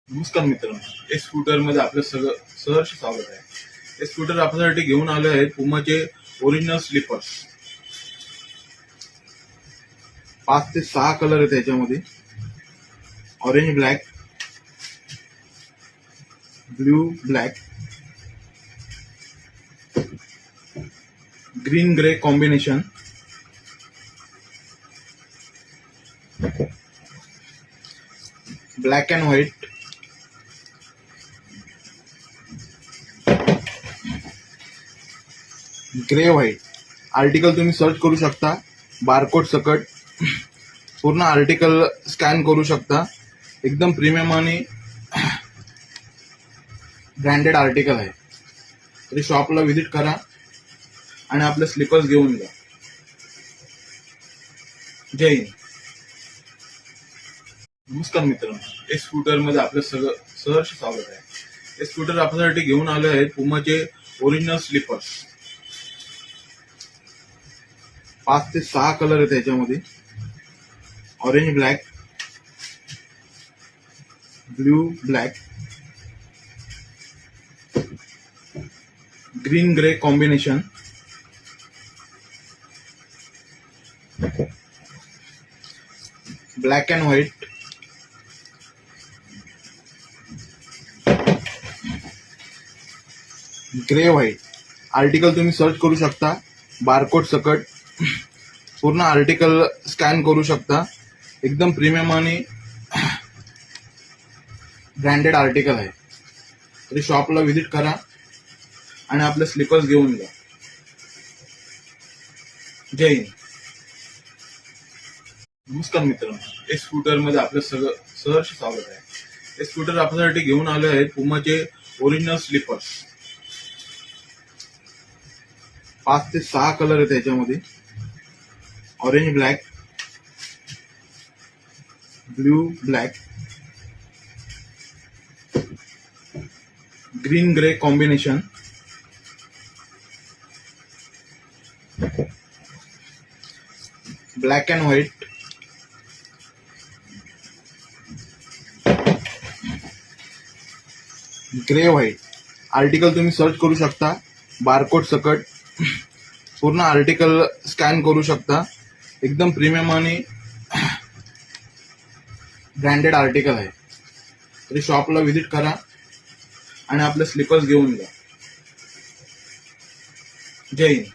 नमस्कार मित्रांनो, S scooter मध्ये आपलं सगळं सहर्ष स्वागत आहे. हे स्कूटर आपल्यासाठी घेऊन आले आहेत पुमाचे ओरिजिनल स्लीपर्स. 5 ते 6 कलर आहेत त्याच्यामध्ये. Orange black, blue black, green grey combination, black and white, grey white. Article तुम्ही सर्च करू शकता, बारकोड सकट पूर्ण आर्टिकल स्कॅन करू शकता. एकदम प्रीमियम आणि ब्रँडेड आर्टिकल आहे. तरी शॉपला व्हिजिट करा आणि आपले स्लीपर्स घेऊन जा. जय हिंद. नमस्कार मित्रांनो, हे स्कूटर मध्ये आपलं सगळं सहर्ष स्वागत आहे. हे स्कूटर आपल्यासाठी घेऊन आले आहेत पुमाचे ओरिजिनल स्लीपर्स. 5 ते 6 कलर आहेत त्याच्यामध्ये. Orange black, blue black, green grey combination, black and white, grey white. Article तुम्ही सर्च करू शकता, बारकोड सकट पूर्ण आर्टिकल स्कॅन करू शकता. एकदम प्रीमियम आणि ब्रँडेड आर्टिकल आहे. तरी शॉपला व्हिजिट करा आणि आपले स्लीपर्स घेऊन जा. जय हिंद. नमस्कार मित्रांनो, हे स्कूटर मध्ये आपलं सगळं सहर्ष स्वागत आहे. हे स्कूटर आपल्यासाठी घेऊन आले आहेत पुमाचे ओरिजिनल स्लीपर्स. 5 ते 6 कलर आहेत त्याच्यामध्ये. Orange black, blue black, green grey combination, black and white, grey white. Article तुम्ही सर्च करू शकता, बारकोड सकट पूर्ण आर्टिकल स्कॅन करू शकता. एकदम प्रीमियम आणि ब्रँडेड आर्टिकल आहे. तरी शॉपला व्हिजिट करा आणि आपले स्लीपर्स घेऊन जा. जय हिंद.